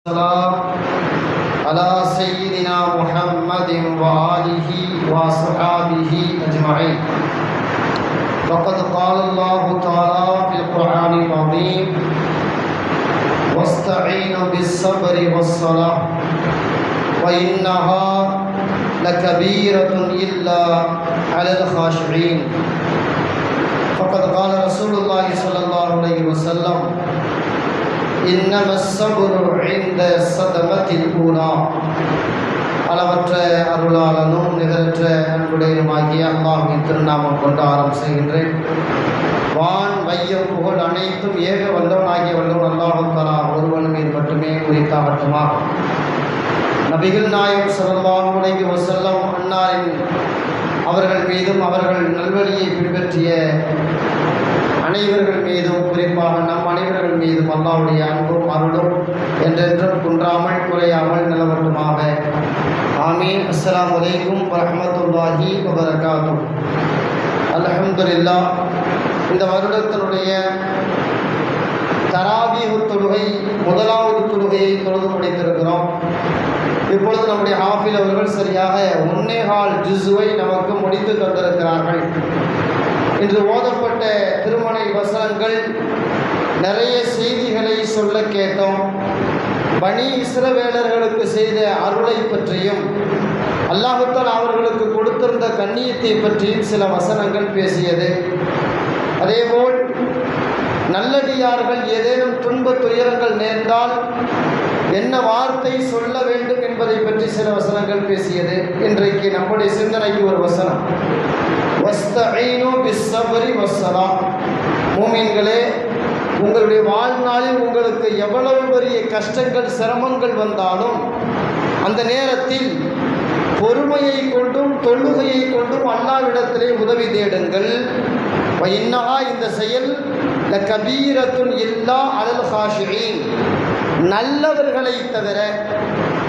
السلام على سيدنا محمد وآله وصحابه أجمعين. فقد قال الله تعالى في القرآن العظيم: واستعينوا بالصبر والصلاة وإنها لكبيرة إلا على الخاشعين. فقد قال رسول الله صلى الله عليه وسلم: إنما الصبر عند الصدمة الأولى. அளவற்ற அருளாளனும் நிகரற்ற அன்புடையனுமாகிய அல்லாஹ்வின் திருநாமம் கொண்டு ஆரம்பம் செய்கின்றேன். வான் வையம் புகழ் அனைத்தும் ஏக வல்லவனாகிய வல்லவன் அல்லாஹ் தஆலா ஒருவன் மீது மட்டுமே உரித்தாகட்டுமா. நபிகள் நாயகம் ஸல்லல்லாஹு அலைஹி வஸல்லம் அன்னாரின் அவர்கள் மீதும் அவர்கள் நல்வழியை பின்பற்றிய அனைவர்கள் மீதும், குறிப்பாக நம் அனைவர்கள் மீதும் அல்லாஹ்வுடைய அன்பும் அருளும் என்றென்றும் குன்றாமல் குறையாமல் நிலவட்டுமாக. ஆமீன். அஸ்ஸலாமு அலைக்கும் வரஹ்மத்துல்லாஹி வபரகாத்துஹு. அல்ஹம்துலில்லாஹ். இந்த வருடத்தினுடைய தராவீஹ் தொழுகை முதலாவது தொழுகையை தொழுது முடித்திருக்கிறோம். இப்பொழுது நம்முடைய ஹாஃபில் அவர்கள் சரியாக 1.25 ஜுஸுவை நமக்கு முடித்து தந்திருக்கிறார்கள். இன்று ஓதப்பட்ட திருமறை வசனங்கள் நிறைய செய்திகளை சொல்ல கேட்டோம். பனி இஸ்ரவேலர்களுக்கு செய்த அருளை பற்றியும் அல்லாஹ் தஆலா அவர்களுக்கு கொடுத்திருந்த கண்ணியத்தை பற்றியும் சில வசனங்கள் பேசியது. அதேபோல் நல்லடியார்கள் ஏதேனும் துன்ப துயரங்கள் நேர்ந்தால் என்ன வார்த்தை சொல்ல வேண்டும் என்பதை பற்றி சில வசனங்கள் பேசியது. இன்றைக்கு நம்முடைய சிந்தனைக்கு ஒரு வசனம்: வஸ்தஈனு பிஸ்ஸப்ரி வஸ்ஸலாஹ். மூமின்களே, உங்களுடைய வாழ்நாளில் உங்களுக்கு எவ்வளவு பெரிய கஷ்டங்கள் சிரமங்கள் வந்தாலும் அந்த நேரத்தில் பொறுமையை கொண்டும் தொழுகையை கொண்டும் அல்லாஹ்விடத்திலே உதவி தேடுங்கள். வஇன்னஹா, இந்த செயல் லகபீரத்துன் இல்லா அலல் காஷிஈன். நல்லவர்களை தவிர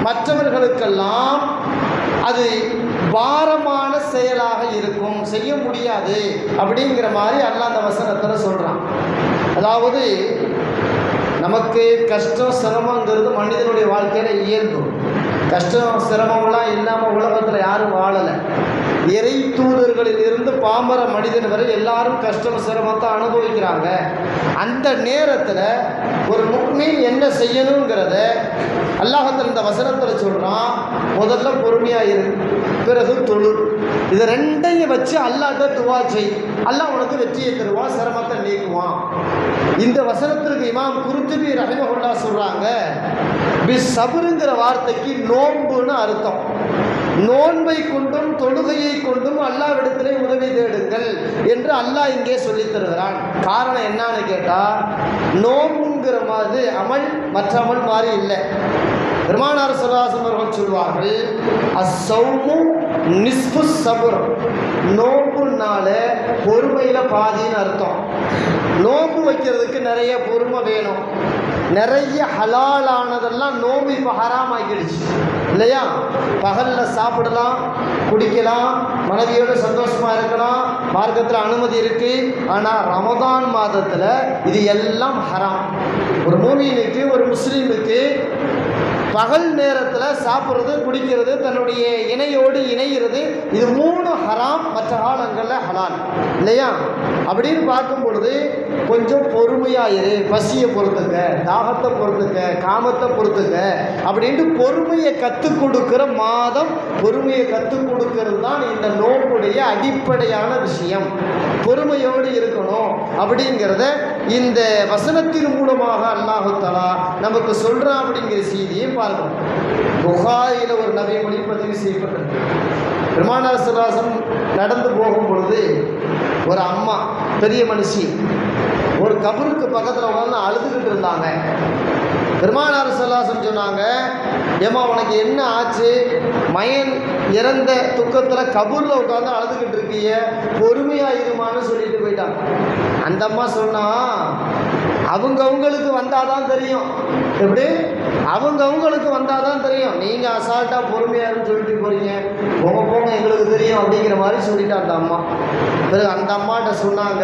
மற்றவர்களுக்கெல்லாம் அது பாரமான செயலாக இருக்கும், செய்ய முடியாது அப்படிங்கிற மாதிரி அல்லாஹ் அந்த வசனத்தில் சொல்கிறான். அதாவது நமக்கு கஷ்டம் சிரமங்கிறது மனிதனுடைய வாழ்க்கையில் இயல்பு. கஷ்டம் சிரமம்லாம் இல்லாமல் உலகத்தில் யாரும் வாழலை. இறை தூதர்களில் இருந்து பாமர மனிதன் வரை எல்லாரும் கஷ்டம் சிரமத்தை அனுபவிக்கிறாங்க. அந்த நேரத்தில் ஒரு முஃமின் என்ன செய்யணுங்கிறத அல்லாஹ் இந்த வசனத்தில் சொல்கிறான். முதல்ல பொறுமையாக இரு, பிறகு தொழு. இது ரெண்டையும் வச்சு அல்லாஹ்ட்ட துவா செய். அல்லாஹ் உனக்கு வெற்றியை தருவான், சிரமத்தை நீக்குவான். இந்த வசனத்திற்கு இமாம் குர்துபி ரஹிமஹுல்லாஹ் சொல்கிறாங்க, பிஸ்ஸப்ருங்கிற வார்த்தைக்கு நோன்புன்னு அர்த்தம். நோன்பை கொண்டும் தொழுகையை கொண்டும் அல்லாஹ்விடத்திலே உதவி தேடுங்கள் என்று அல்லாஹ் இங்கே சொல்லித் தருகிறான். காரணம் என்னன்னு கேட்டால், நோன்புங்கிற மாதிரி அமல் மற்ற அமல் மாதிரி இல்லை. பெருமானார் ஸல்லல்லாஹு அலைஹி வஸல்லம் அவர்கள் சொல்வார்கள், அஸ்ஸௌமு நிஸ்ஃபு ஸப்ர். நோன்புனால பொறுமையில் பாதின்னு அர்த்தம். நோன்பு வைக்கிறதுக்கு நிறைய பொறுமை வேணும். நிறைய ஹலாலானதெல்லாம் நோன்பு இப்போ ஹராம் ஆகிடுச்சு இல்லையா? பகலில் சாப்பிடலாம், குடிக்கலாம், மனைவியோடு சந்தோஷமாக இருக்கலாம், மார்க்கத்தில் அனுமதி இருக்குது. ஆனால் ரமதான் மாதத்தில் இது எல்லாம் ஹராம். ஒரு மூமினுக்கு, ஒரு முஸ்லீமுக்கு பகல் நேரத்தில் சாப்பிட்றது, குடிக்கிறது, தன்னுடைய இணையோடு இணைகிறது, இது 3 ஹராம். மற்ற காலங்களில் ஹலால் இல்லையா? அப்படின்னு பார்க்கும் பொழுது கொஞ்சம் பொறுமையாக இரு. பசியை பொறுத்துக்க, தாகத்தை பொறுத்துக்க, காமத்தை பொறுத்துக்க அப்படின்ட்டு பொறுமையை கற்றுக் கொடுக்கிற மாதம். பொறுமையை கற்றுக் கொடுக்கிறது தான் இந்த நோன்புடைய அடிப்படையான விஷயம். பொறுமையோடு இருக்கணும் அப்படிங்கிறத இந்த வசனத்தின் மூலமாக அல்லாஹ் தஆலா நமக்கு சொல்கிறான் அப்படிங்கிற செய்தியை பார்க்கணும். புகாரியில் ஒரு நபி மொழிப்பதிவு செய்யப்பட்டது. பெருமானார் ஸல்லல்லாஹு அலைஹி வஸல்லம் நடந்து போகும் பொழுது ஒரு அம்மா, பெரிய மனுஷி, ஒரு கபருக்கு பக்கத்தில் உட்காந்து அழுதுகிட்டு இருந்தாங்க. பெருமானார் ஸல்லல்லாஹு அலைஹி வஸல்லம் சொன்னாங்க, ஏம்மா உனக்கு என்ன ஆச்சு? மயன் இறந்த துக்கத்தில் கபூரில் உட்காந்து அழுதுகிட்டு இருக்கிய, பொறுமையாக இருமான்னு சொல்லிட்டு போயிட்டாங்க. அந்த அம்மா சொன்னா, அவங்களுக்கு வந்தாதான் தெரியும். எப்படி? அவங்களுக்கு வந்தாதான் தெரியும். நீங்கள் அசால்ட்டாக பொறுமையாருன்னு சொல்லிட்டு போகிறீங்க, போங்க எங்களுக்கு தெரியும் அப்படிங்கிற மாதிரி சொல்லிட்டு அந்த அம்மா. பிறகு அந்த அம்மாட்ட சொன்னாங்க,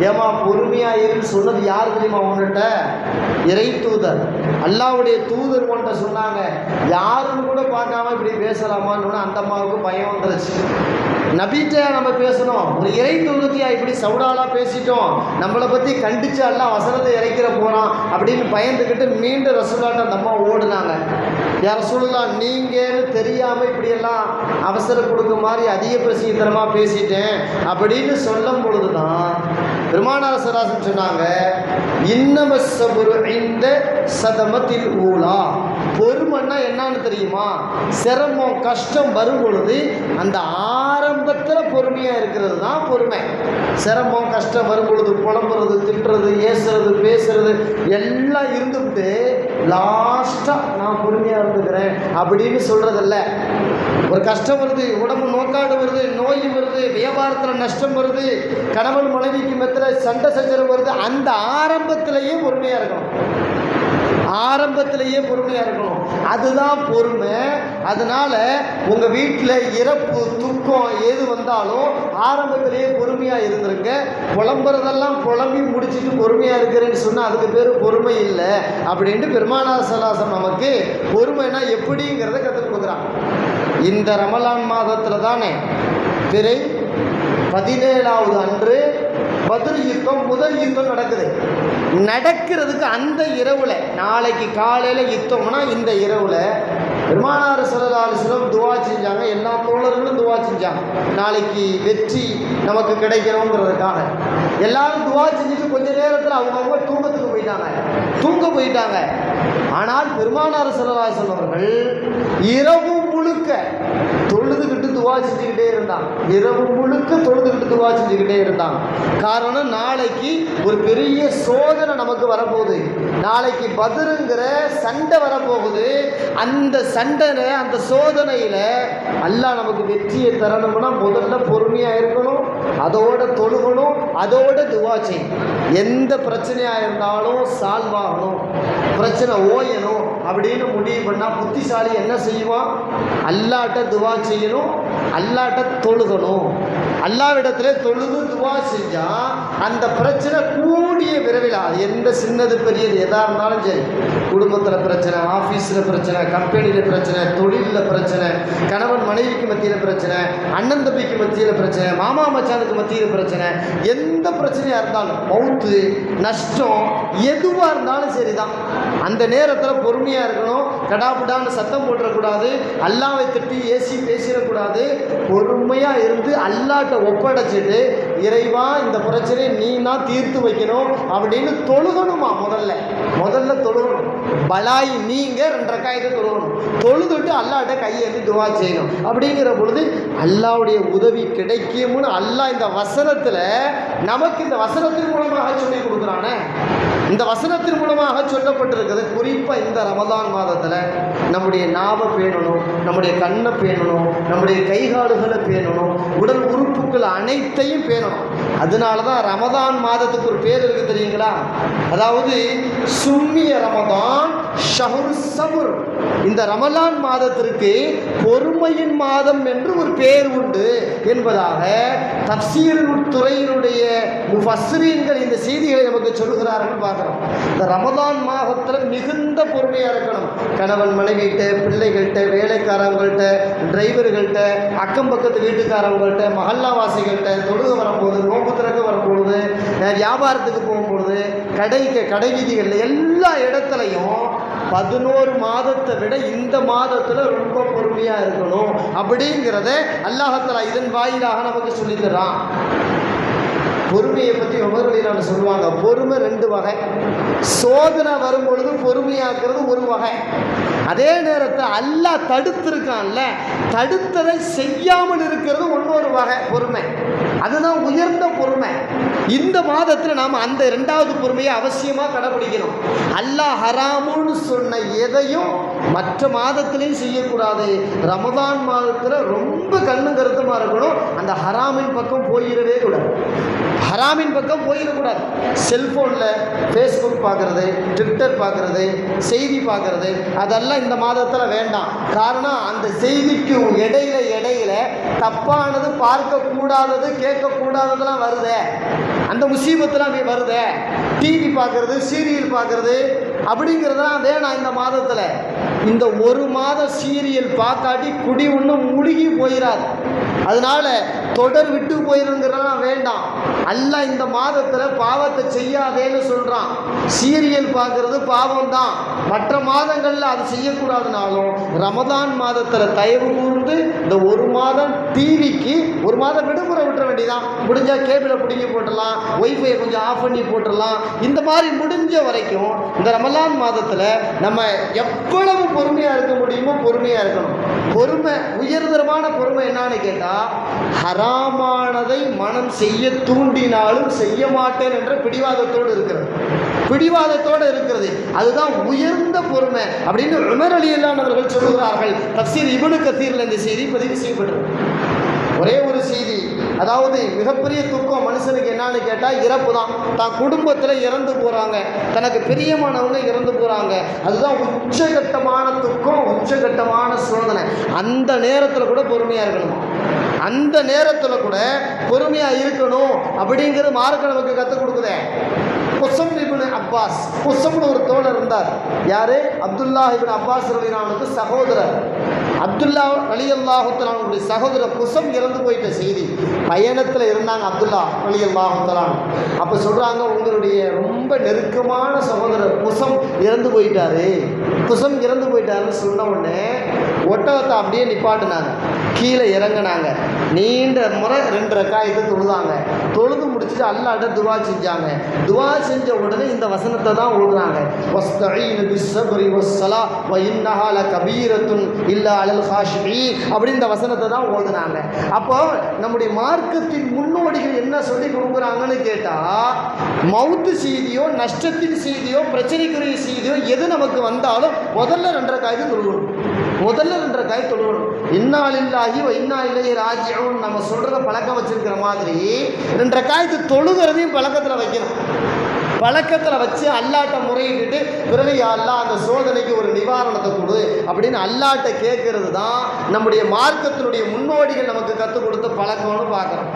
ஏமா பொறுமையாக இருன்னு சொன்னது யார் தெரியுமா? உன்கிட்ட இறை தூதர் அல்லாஹ்வுடைய தூதர் கொண்ட சொன்னாங்க, யாருன்னு கூட பார்க்காம இப்படி பேசலாமான்னு அந்த அம்மாவுக்கு பயம் வந்துருச்சு. நபிட்ட நம்ம பேசணும், ஒரு இறை தூதத்தியா இப்படி சவுடாலா பேசிட்டோம், நம்மளை பற்றி கண்டிச்சு எல்லாம் வசனத்தை இறைக்கிற போகிறான் அப்படின்னு பயந்துக்கிட்டு மீண்டும் ரசூலுல்லாஹ்ட்ட அந்த அம்மா ஓடுனாங்க. யா ரசூலுல்லாஹ், நீங்கன்னு தெரியாமல் இப்படியெல்லாம் அவசர கொடுக்க மாதிரி அதிக பிரசித்தனமாக பேசிட்டேன் அப்படின்னு சொல்லும் பொழுது தான் பெருமானார் ஸல்லல்லாஹு சொன்னாங்க, இன்னமஸ்ஸபுரு இந்த சதமத்தில் ஊலா. பொறுமைன்னா என்னன்னு தெரியுமா? சிரமம் கஷ்டம் வரும் பொழுது அந்த ஆரம்பத்தில் பொறுமையாக இருக்கிறது தான் பொறுமை. சிரமம் கஷ்டம் வரும் பொழுது புலம்புறது, திட்டுறது, ஏசுறது, பேசுறது எல்லாம் இருந்துவிட்டு லாஸ்ட்டாக நான் பொறுமையாக இருந்துக்கிறேன் அப்படின்னு சொல்கிறதில்ல. ஒரு கஷ்டம் வருது, உடம்பு நோக்காடு வருது, நோய் வருது, வியாபாரத்தில் நஷ்டம் வருது, கணவன் மனைவிக்கு மத்தியில் சண்டை சச்சரவு வருது, அந்த ஆரம்பத்திலேயே பொறுமையாக இருக்கணும். ஆரம்பத்திலேயே பொறுமையாக இருக்கணும், அதுதான் பொறுமை. அதனால் உங்கள் வீட்டில் இறப்பு துக்கம் எது வந்தாலும் ஆரம்பத்திலேயே பொறுமையாக இருந்திருக்க. புலம்புறதெல்லாம் புலம்பி முடிச்சுட்டு பொறுமையாக இருக்கிறேன்னு சொன்னால் அதுக்கு பேர் பொறுமை இல்லை அப்படின்ட்டு பெருமானார் ஸல்லல்லாஹு நமக்கு பொறுமைனா எப்படிங்கிறத கற்றுக் கொடுக்குறாங்க. இந்த ரமலான் மாதத்தில் தானே பிறை 17வது அன்று பத்ர் யுத்தம், முதல் யுத்தம் நடக்கிறதுக்கு அந்த இரவில், நாளைக்கு காலையில் யுத்தம்னா இந்த இரவில் பெருமானார் ஸல்லல்லாஹு அலைஹி வஸல்லம் துவா செஞ்சாங்க. எல்லா தோழர்களும் துவா செஞ்சாங்க, நாளைக்கு வெற்றி நமக்கு கிடைக்கணுங்கிறதுக்காக. எல்லாரும் துவா செஞ்சுட்டு கொஞ்ச நேரத்தில் அவங்கவுங்க தூங்க போயிட்டாங்க. ஆனால் பெருமானார் ஸல்லல்லாஹு அலைஹி வஸல்லம் அவர்கள் இரவு முழுக்க தொழுதுகிட்டு துவா செஞ்சுக்கிட்டே இருந்தாங்க. இரவு முழுக்க தொழுதுகிட்டு துவா செஞ்சுக்கிட்டே இருந்தாங்க. காரணம், நாளைக்கு ஒரு பெரிய சோதனை நமக்கு வரப்போகுது. நாளைக்கு பத்ருங்கிற சண்டை வரப்போகுது. அந்த சண்டனை, அந்த சோதனையில் அல்லாஹ் நமக்கு வெற்றியை தரணும்னா முதல்ல பொறுமையாக இருக்கணும், அதோட தொழுகணும், அதோட துவா செய்யணும். எந்த பிரச்சனையாக இருந்தாலும் சால்வ் ஆகணும், பிரச்சனை ஓயணும் அப்படின்னு முடிவு பண்ணால் புத்திசாலி என்ன செய்வான்? அல்லாஹ்ட்ட துவா செய்யணும், அல்லாஹ்ட்ட தொழுகணும். அல்லாஹ்விடத்துல தொழுது துவா செஞ்சால் அந்த பிரச்சனை கூடிய விரைவில், அது எந்த சின்னது பெரியது எதாக இருந்தாலும் சரி, குடும்பத்தில் பிரச்சனை, ஆஃபீஸில் பிரச்சனை, கம்பெனியில் பிரச்சனை, தொழிலில் பிரச்சனை, கணவன் மனைவிக்கு மத்தியில் பிரச்சனை, அண்ணன் தம்பிக்கு மத்தியில் பிரச்சனை, மாமா மச்சானுக்கு மத்தியில் பிரச்சனை, எந்த பிரச்சனையாக இருந்தாலும், மவுத்து நஷ்டம் எதுவாக இருந்தாலும் சரி தான், அந்த நேரத்தில் பொறுமையாக இருக்கணும். கடாபுடான்னு சத்தம் போட்டுறக்கூடாது, அல்லாவை திட்டி ஏசி பேசிடக்கூடாது. பொறுமையாக இருந்து அல்லாட்ட ஒப்படைச்சிட்டு, இறைவா இந்த பிரச்சனையை நீ தான் தீர்த்து வைக்கணும் அப்படின்னு தொழுகணுமா. முதல்ல தொழுகணும். பலாய் நீங்க 2 ரக்காயத்தை தொழுகணும். தொழுதுட்டு அல்லாட்ட கையேந்தி துவா செய்யணும். அப்படிங்கிற பொழுது அல்லாவுடைய உதவி கிடைக்கும்னு அல்லாஹ் இந்த வசனத்தில் நமக்கு, இந்த வசனத்தின் மூலமாக சொல்லி கொடுக்குறானே. இந்த வசனத்தின் மூலமாக சொல்லப்பட்டிருக்கிறது. குறிப்பாக இந்த ரமலான் மாதத்தில் நம்முடைய நாவை பேணணும், நம்முடைய கண்ணை பேணணும், நம்முடைய கைகாலுகளை பேணணும், உடல் உறுப்புகள் அனைத்தையும் பேணணும். அதனால தான் ரமலான் மாதத்துக்கு ஒரு பேர் இருக்குது தெரியுங்களா? அதாவது சும்மிய ரமலான் ஷஹ்ரு சபுர். இந்த ரமலான் மாதத்திற்கு பொறுமையின் மாதம் என்று ஒரு பேர் உண்டு என்பதாக தஃப்சீர் துறையினுடைய முஃபஸ்ஸிரீன்கள் இந்த செய்திகளை நமக்கு சொல்கிறார்கள் பார்க்குறோம். இந்த ரமலான் மாதத்தில் மிகுந்த பொறுமையாக இருக்கணும். கணவன் மனைவிகிட்ட, பிள்ளைகள்கிட்ட, வேலைக்காரங்கள்ட்ட, டிரைவர்கள்ட்ட, அக்கம் பக்கத்து வீட்டுக்காரவங்கள்ட்ட, மஹல்லாவாசிகள்கிட்ட, தொழுக வரும்போது, நோம்பு திறக்க வரும்பொழுது, வியாபாரத்துக்கு போகும்பொழுது, கடை வீதிகளில் எல்லா இடத்துலையும் 11 மாதத்தை விட இந்த மாதத்தில் ரொம்ப பொறுமையாக இருக்கணும் அப்படிங்கிறத அல்லாஹ் தஆலா இதன் வாயிலாக நமக்கு சொல்லித்தரான். பொறுமையை பற்றி உமர்களில் சொல்லுவாங்க, பொறுமை 2 வகை. சோதனை வரும் பொழுது பொறுமையாக்குறது ஒரு வகை. அதே நேரத்தில் அல்லாஹ் தடுத்திருக்கான்ல, தடுத்ததை செய்யாமல் இருக்கிறது இன்னொரு வகை பொறுமை. அதுதான் உயர்ந்த பொறுமை. இந்த மாதத்தில் நாம் அந்த 2வது பொறுமையை அவசியமாக கடைபிடிக்கணும். அல்லாஹ் ஹராமுன்னு சொன்ன எதையும் மற்ற மாதத்திலையும் செய்யக்கூடாது. ரமதான் மாதத்தில் ரொம்ப கண்ணு கருத்தமாக இருக்கணும். அந்த ஹராமின் பக்கம் போயிடவே கூடாது. செல்ஃபோனில் ஃபேஸ்புக் பார்க்குறது, ட்விட்டர் பார்க்குறது, செய்தி பார்க்குறது, அதெல்லாம் இந்த மாதத்தில் வேண்டாம். காரணம், அந்த செய்திக்கு இடையில தப்பானது, பார்க்கக்கூடாதது, கேட்கக்கூடாததெல்லாம் வருதே, அந்த முசீபத்தெல்லாம் வருதே. டிவி பார்க்குறது, சீரியல் பார்க்குறது, அப்படிங்கிறதெல்லாம் வேணாம். இந்த மாதத்தில் இந்த ஒரு மாதம் சீரியல் பார்க்காட்டி குடி ஒன்றும் முழுகி போயிடாது. அதனால தொடர் விட்டு போயிருங்கிறதெல்லாம் வேண்டாம். அல்லாஹ் இந்த மாதத்தில் பாவத்தை செய்யாதேன்னு சொல்கிறான். சீரியல் பார்க்கறது பாவம் தான், மற்ற மாதங்களில் அது செய்யக்கூடாதுனாலும் ரமதான் மாதத்தில் தயவு கூர்ந்து இந்த ஒரு மாதம் டிவிக்கு ஒரு மாதம் விடுமுறை விட்டுற வேண்டியதான். முடிஞ்சால் கேபிளை பிடிங்கி போட்டுடலாம், ஒய்ஃபை கொஞ்சம் ஆஃப் பண்ணி போட்டுடலாம். இந்த மாதிரி முடிஞ்ச வரைக்கும் இந்த ரமலான் மாதத்தில் நம்ம எவ்வளவு பொறுமையாக இருக்க முடியுமோ பொறுமையாக இருக்கணும். பொறுமை, உயர்தரமான பொறுமை என்னன்னு கேட்டால், ஹராமானதை மனம் செய்ய தூண்டினாலும் செய்ய மாட்டேன் என்ற பிடிவாதத்தோடு இருக்கிறது. பிடிவாதத்தோடு இருக்கிறது, அதுதான் உயர்ந்த பொறுமை அப்படின்னு உமர் ரலியல்லாஹு அவர்கள் சொல்லுகிறார்கள். தஃசீர் இப்னு கஸீரில் இந்த செய்தி பதிவு செய்யப்பட்டது. ஒரே ஒரு செய்தி, அதாவது மிகப்பெரிய துக்கம் மனுஷனுக்கு என்னன்னு கேட்டால் இறப்பு தான். தான் குடும்பத்தில் இறந்து போகிறாங்க, தனக்கு பிரியமானவங்க இறந்து போகிறாங்க, அதுதான் உச்சகட்டமான துக்கம், உச்சகட்டமான சோதனை. அந்த நேரத்தில் கூட பொறுமையாக இருக்கணும். அந்த நேரத்தில் கூட பொறுமையாக இருக்கணும் அப்படிங்கிறது மார்க்க நமக்கு கற்றுக் கொடுக்குதே. குசம் இப்னு அப்பாஸ், குசம்னு ஒரு தோழர் இருந்தார். யாரு? அப்துல்லா இப்னு அப்பாஸ் ரலியல்லாஹு சகோதரர். அப்துல்லா ரலியல்லாஹு தஆலாவுடைய சகோதரர் குசம் இறந்து போயிட்ட செய்தி. பயணத்தில் இருந்தாங்க அப்துல்லா ரலியல்லாஹு தஆலா. அப்போ சொல்கிறாங்க, உங்களுடைய ரொம்ப நெருக்கமான சகோதரர் குசம் இறந்து போயிட்டாரு, குசம் இறந்து போயிட்டாருன்னு சொன்ன உடனே ஒட்டகத்தை அப்படியே நிப்பாட்டினாங்க, கீழே இறங்கினாங்க, நீண்ட முறை 2 ரக்காயத்தை தொழுதாங்க. தொழுது முடிச்சுட்டு அல்லாஹ்ட்ட துவா செஞ்சாங்க. துவா செஞ்ச உடனே இந்த வசனத்தை தான் ஓதுறாங்க, வஸ்தஈனு பிஸ்ஸப்ரி வஸ்ஸலா வ இன்னஹா லகபீரத்துன் இல்லா அலல் ஹாஷிஈன் அப்படி இந்த வசனத்தை தான் ஓதுனாங்க. அப்போ நம்முடைய மார்க்கத்தின் முன்னோடிகள் என்ன சொல்லி கொடுக்குறாங்கன்னு கேட்டால், மவுத்து செய்தியோ நஷ்டத்தின் செய்தியோ பிரச்சனைக்குரிய செய்தியோ எது நமக்கு வந்தாலும் முதல்ல 2 ரக்காயத்தை தொழுகணும். முதல்ல 2 ரக்காயத்தை தொழுகணும். இன்னா லில்லாஹி வ இன்னா இலைஹி ராஜிஊன் நம்ம சொல்கிறத பழக்கம் வச்சிருக்கிற மாதிரி 2 ரக்காயத்து தொழுகிறதையும் பழக்கத்தில் வைக்கணும். பழக்கத்தில் வச்சு அல்லாட்ட முறையிட்டு பிறகு அல்லாஹ் அந்த சோதனைக்கு ஒரு நிவாரணத்தை கொடு அப்படின்னு அல்லாட்ட கேட்கறது தான் நம்முடைய மார்க்கத்தினுடைய முன்னோடிகள் நமக்கு கற்றுக் கொடுத்த பழக்கம்னு பார்க்குறோம்.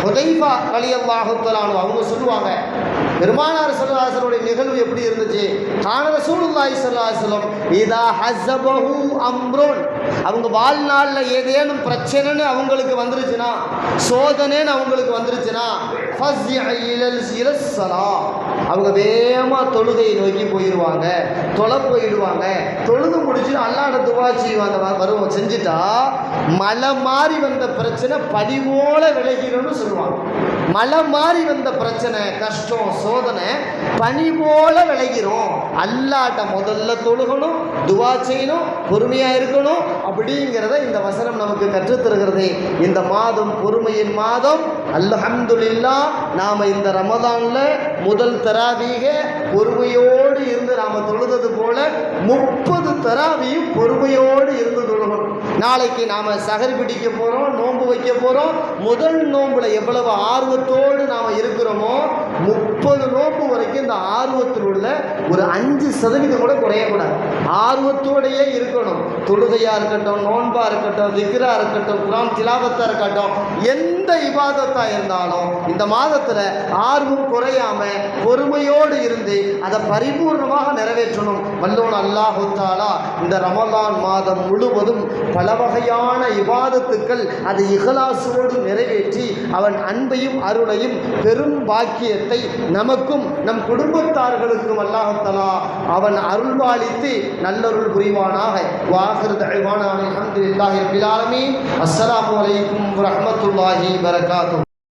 ஹுதைஃபா ரலியல்லாஹு தஆலா அவங்க சொல்லுவாங்க, பெருமானார் ஸல்லல்லாஹு அலைஹி வஸல்லம் நிகழ்வு எப்படி இருந்துச்சு? கான ரசூலுல்லாஹி ஸல்லல்லாஹு அலைஹி வஸல்லம் இதா ஹஸபஹு அம்ருன், அவங்க வாழ்நாளில் ஏதேனும் பிரச்சனைன்னு அவங்களுக்கு வந்துருச்சுன்னா, சோதனைன்னு அவங்களுக்கு வந்துருச்சுன்னா, அவங்க வேகமாக தொழுகையை நோக்கி போயிடுவாங்க, தொலை போயிடுவாங்க. தொழுது முடிச்சுட்டு அல்லாஹ்ட்ட துவா செய்வாங்க. வருவோம் செஞ்சுட்டா மலை மாறி வந்த பிரச்சனை படிவோல விலகிடும்னு சொல்லுவாங்க. மலை மாறி வந்த பிரச்சனை, கஷ்டம், சோதனை பனி போல விலகிரும். அல்லாஹ்ட்ட முதல்ல தொழுகணும், துவா செய்யணும், பொறுமையாக இருக்கணும். அப்படிங்கிறத இந்த வசனம் நமக்கு கற்றுத்தருகிறது. இந்த மாதம் பொறுமையின் மாதம். அல்ஹம்துலில்லாஹ், நாம் இந்த ரமதானில் முதல் தராவீக பொறுமையோடு இருந்து நாம் தொழுது போல 30 தராவியும் பொறுமையோடு இருந்து தொழுகணும். நாளைக்கு நாம் சஹர் பிடிக்க போகிறோம், நோன்பு வைக்க போகிறோம். முதல் நோன்புல எவ்வளவு ஆர்வத்தோடு நாம் இருக்கிறோமோ 30 நோன்பு வரைக்கும் இந்த ஆர்வத்தில் உள்ள ஒரு 5% கூட குறையக்கூடாது. ஆர்வத்தோடையே இருக்கணும். தொழுகையாக இருக்கட்டும், நோன்பாக இருக்கட்டும், திக்ராக இருக்கட்டும், குர்ஆன் திலாவத்தாக இருக்கட்டும், எந்த இபாதத்தாக இருந்தாலும் இந்த மாதத்தில் ஆர்வம் குறையாம பொறுமையோடு இருந்து அதை பரிபூர்ணமாக நிறைவேற்றணும். வல்லோன் அல்லாஹு தஆலா இந்த ரமலான் மாதம் முழுவதும் பல வகையான இபாதத்துக்கள் அதை இஹ்லாஸோடு நிறைவேற்றி அவன் அன்பையும் அருளையும் பெரும் பாக்கியத்தை நமக்கும் நம் குடும்பத்தார்களுக்கும் அல்லாஹ் தஆலா அவன் அருள்வாளித்து நல்லருள் புரிவானாக. வாஹிரு தஅவானா அல்ஹம்துலில்லாஹி ரப்பில் ஆலமீன். அஸ்ஸலாமு அலைக்கும் வரஹ்மத்துல்லாஹி வபரகாத்துஹு.